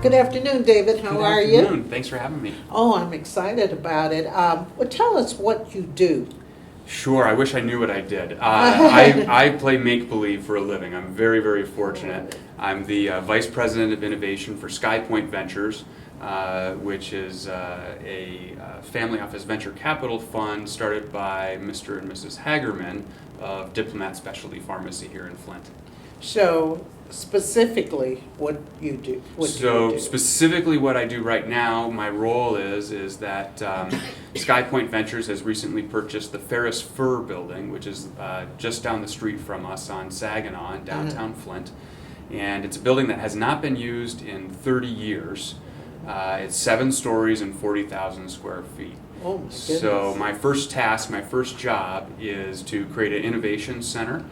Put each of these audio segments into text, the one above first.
Good afternoon, David. How are you? Good afternoon. Thanks for having me. Oh, I'm excited about it. Well, tell us what you do. Sure, I wish I knew what I did. I play make-believe for a living. I'm very, very fortunate. I'm the Vice President of Innovation for Skypoint Ventures, which is a family office venture capital fund started by Mr. and Mrs. Hagerman of Diplomat Specialty Pharmacy here in Flint. So, specifically, what you do? Specifically what I do right now, my role is that Skypoint Ventures has recently purchased the Ferris Fur building, which is just down the street from us on Saginaw in downtown Flint. And it's a building that has not been used in 30 years. It's 7 stories and 40,000 square feet. Oh my goodness. So my first task, my first job is to create an innovation center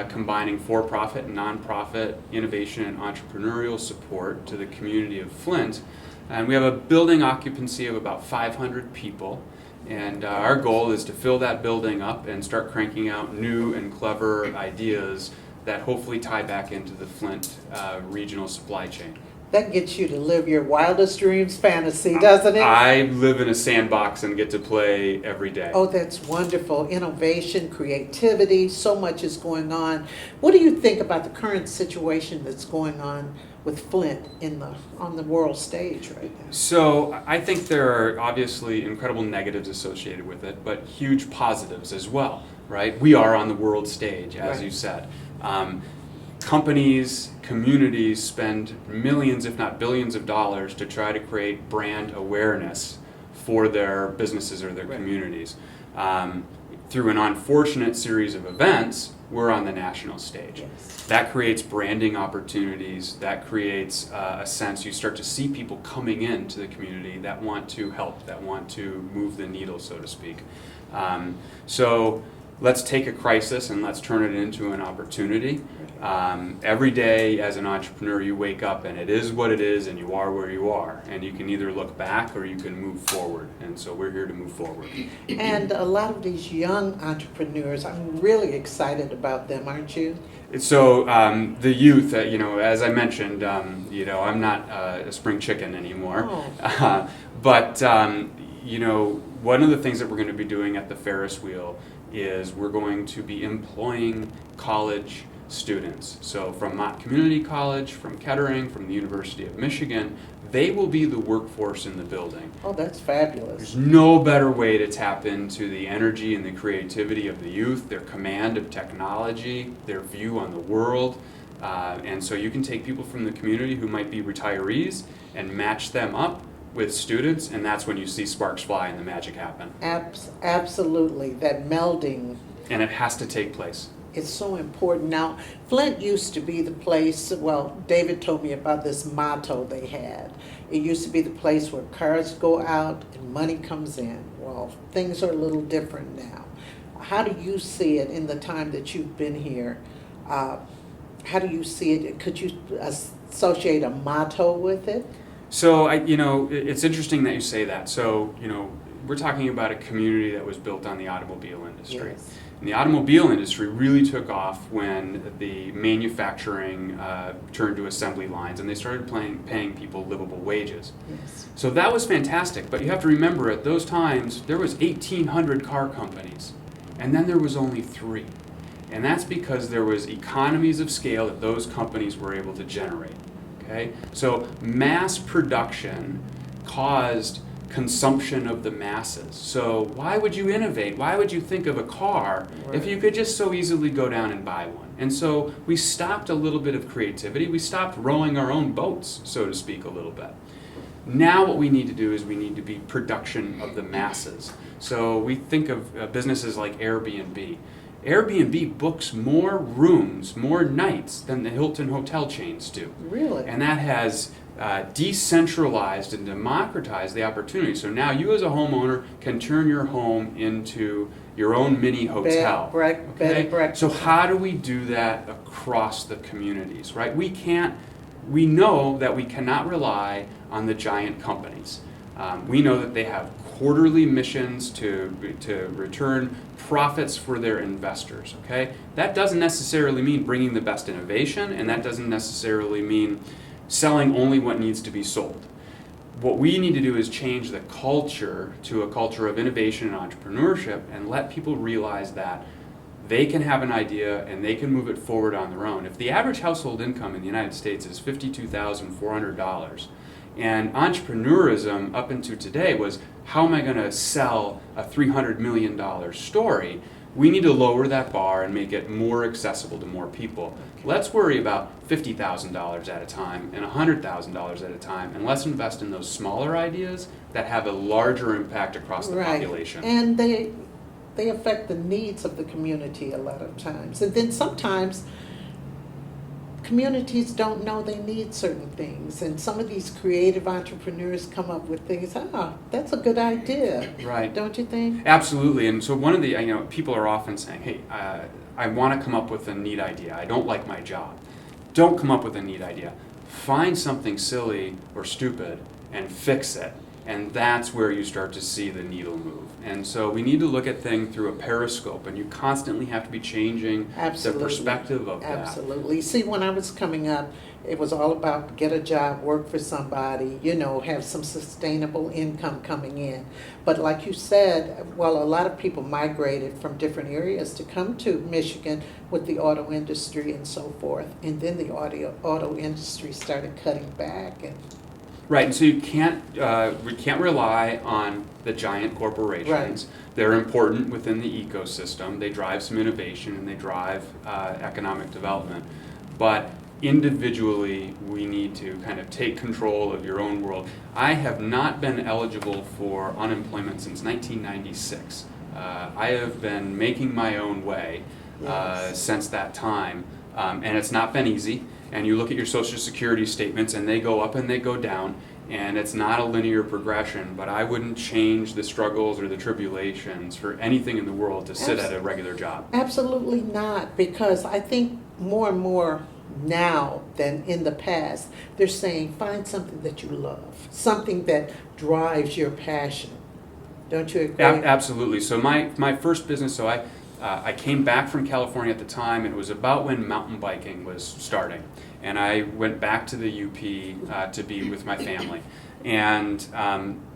combining for-profit and non-profit innovation and entrepreneurial support to the community of Flint. And we have a building occupancy of about 500 people. And our goal is to fill that building up and start cranking out new and clever ideas that hopefully tie back into the Flint regional supply chain. That gets you to live your wildest dreams fantasy, doesn't it? I live in a sandbox and get to play every day. Oh, that's wonderful. Innovation, creativity, so much is going on. What do you think about the current situation that's going on with Flint on the world stage right now? So I think there are obviously incredible negatives associated with it, but huge positives as well, right? We are on the world stage, as you said. Companies, communities spend millions, if not billions of dollars to try to create brand awareness for their businesses or their communities. Through an unfortunate series of events, we're on the national stage. Yes. That creates branding opportunities, that creates a sense you start to see people coming into the community that want to help, that want to move the needle, so to speak. So let's take a crisis and let's turn it into an opportunity. Every day as an entrepreneur you wake up and it is what it is and you are where you are, and you can either look back or you can move forward, and so we're here to move forward. And a lot of these young entrepreneurs, I'm really excited about them, aren't you? So the youth, as I mentioned, I'm not a spring chicken anymore. Oh. But one of the things that we're going to be doing at the Ferris wheel is we're going to be employing college students. So from Mott Community College, from Kettering, from the University of Michigan, they will be the workforce in the building. Oh, that's fabulous. There's no better way to tap into the energy and the creativity of the youth, their command of technology, their view on the world. And so you can take people from the community who might be retirees and match them up with students, and that's when you see sparks fly and the magic happen. Absolutely, that melding. And it has to take place. It's so important. Now, Flint used to be the place, well, David told me about this motto they had. It used to be the place where cars go out and money comes in. Well, things are a little different now. How do you see it in the time that you've been here? How do you see it? Could you associate a motto with it? So, it's interesting that you say that. So, we're talking about a community that was built on the automobile industry. Yes. And the automobile industry really took off when the manufacturing turned to assembly lines and they started paying people livable wages. Yes. So that was fantastic, but you have to remember at those times there was 1,800 car companies, and then there was only 3. And that's because there was economies of scale that those companies were able to generate. Okay? So mass production caused consumption of the masses. So why would you innovate? Why would you think of a car if you could just so easily go down and buy one? And so we stopped a little bit of creativity. We stopped rowing our own boats, so to speak, a little bit. Now what we need to do is we need to be production of the masses. So we think of businesses like Airbnb. Airbnb books more rooms, more nights than the Hilton hotel chains do. Really? And that has decentralized and democratized the opportunity. So now you as a homeowner can turn your home into your own mini hotel. Bed and breakfast. So how do we do that across the communities, right? We know that we cannot rely on the giant companies. We know that they have quarterly missions to return profits for their investors, okay? That doesn't necessarily mean bringing the best innovation, and that doesn't necessarily mean selling only what needs to be sold. What we need to do is change the culture to a culture of innovation and entrepreneurship and let people realize that they can have an idea and they can move it forward on their own. If the average household income in the United States is $52,400, and entrepreneurism up until today was, how am I going to sell a $300 million story? We need to lower that bar and make it more accessible to more people. Let's worry about $50,000 at a time and $100,000 at a time, and let's invest in those smaller ideas that have a larger impact across the population. And they affect the needs of the community a lot of times. And then sometimes communities don't know they need certain things, and some of these creative entrepreneurs come up with things. That's a good idea, right? Don't you think? Absolutely. And so one of the people are often saying, "Hey, I want to come up with a neat idea. I don't like my job." Don't come up with a neat idea. Find something silly or stupid and fix it. And that's where you start to see the needle move. And so we need to look at things through a periscope, and you constantly have to be changing the perspective of that. Absolutely. See, when I was coming up, it was all about get a job, work for somebody, have some sustainable income coming in. But like you said, a lot of people migrated from different areas to come to Michigan with the auto industry and so forth. And then the auto industry started cutting back. Right, and so we can't rely on the giant corporations. Right. They're important within the ecosystem. They drive some innovation and they drive economic development. But individually, we need to kind of take control of your own world. I have not been eligible for unemployment since 1996. I have been making my own way since that time, and it's not been easy. And you look at your Social Security statements and they go up and they go down, and it's not a linear progression, but I wouldn't change the struggles or the tribulations for anything in the world to sit at a regular job. Absolutely not, because I think more and more now than in the past, they're saying find something that you love, something that drives your passion. Don't you agree? Absolutely. So my first business, I came back from California at the time, and it was about when mountain biking was starting. And I went back to the UP to be with my family. And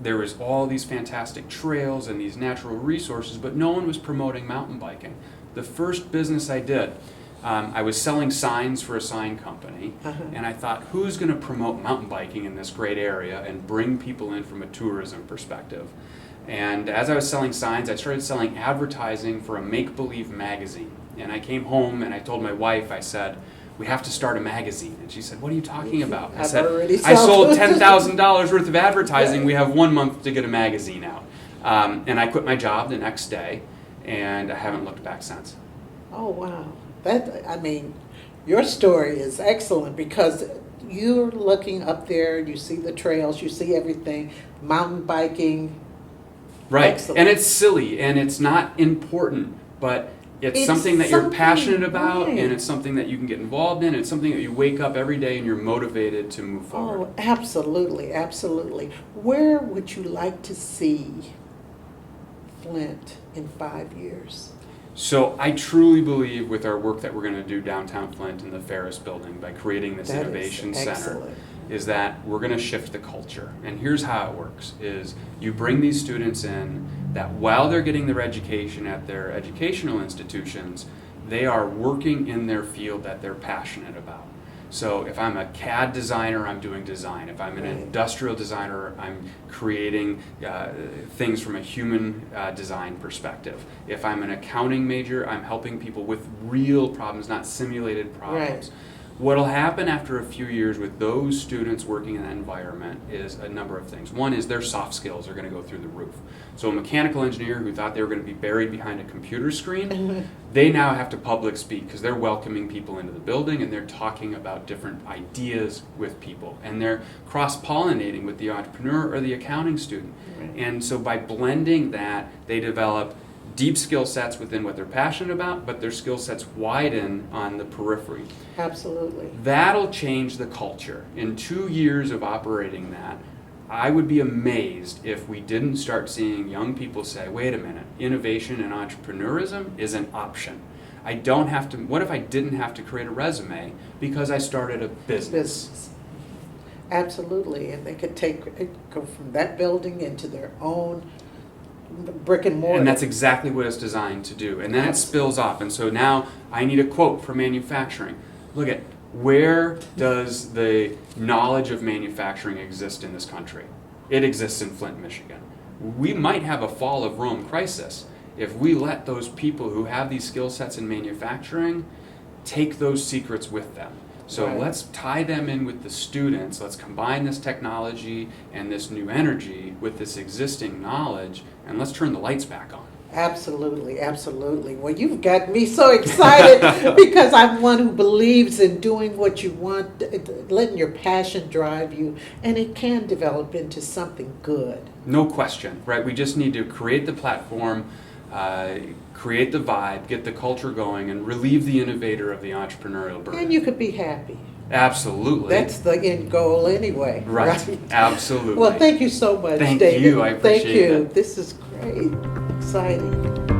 there was all these fantastic trails and these natural resources, but no one was promoting mountain biking. The first business I did, I was selling signs for a sign company, and I thought, who's going to promote mountain biking in this great area and bring people in from a tourism perspective? And as I was selling signs, I started selling advertising for a make-believe magazine. And I came home and I told my wife, I said, we have to start a magazine. And she said, what are you talking about? I said, I sold $10,000 worth of advertising. We have 1 month to get a magazine out. And I quit my job the next day, and I haven't looked back since. Oh, wow. Your story is excellent, because you're looking up there, you see the trails, you see everything, mountain biking. Right. Excellent. And it's silly and it's not important, but it's something that you're passionate about, and it's something that you can get involved in. It's something that you wake up every day and you're motivated to move forward. Oh, absolutely, absolutely. Where would you like to see Flint in 5 years? So I truly believe with our work that we're going to do downtown Flint in the Ferris Building by creating this innovation center, is that we're going to shift the culture. And here's how it works, is you bring these students in that while they're getting their education at their educational institutions, they are working in their field that they're passionate about. So if I'm a CAD designer, I'm doing design. If I'm an industrial designer, I'm creating things from a human design perspective. If I'm an accounting major, I'm helping people with real problems, not simulated problems. Right. What'll happen after a few years with those students working in that environment is a number of things. One is their soft skills are going to go through the roof. So a mechanical engineer who thought they were going to be buried behind a computer screen, they now have to public speak because they're welcoming people into the building and they're talking about different ideas with people. And they're cross-pollinating with the entrepreneur or the accounting student. Right. And so by blending that, they develop deep skill sets within what they're passionate about, but their skill sets widen on the periphery. Absolutely. That'll change the culture. In 2 years of operating that, I would be amazed if we didn't start seeing young people say, wait a minute, innovation and entrepreneurism is an option. I don't have to, what if I didn't have to create a resume because I started a business? Absolutely, and they could go from that building into their own brick and mortar. And that's exactly what it's designed to do. And then it spills off. And so now I need a quote for manufacturing. Look at, where does the knowledge of manufacturing exist in this country? It exists in Flint, Michigan. We might have a fall of Rome crisis if we let those people who have these skill sets in manufacturing take those secrets with them. So Right. let's tie them in with the students. Let's combine this technology and this new energy with this existing knowledge, and let's turn the lights back on. Absolutely, absolutely. Well, you've got me so excited because I'm one who believes in doing what you want, letting your passion drive you, and it can develop into something good. No question, right? We just need to create the platform, create the vibe, get the culture going, and relieve the innovator of the entrepreneurial burden. And you could be happy. Absolutely. That's the end goal anyway. right. Absolutely. Well, thank you so much, Thank David. you. I appreciate Thank you. it. This is great. Exciting.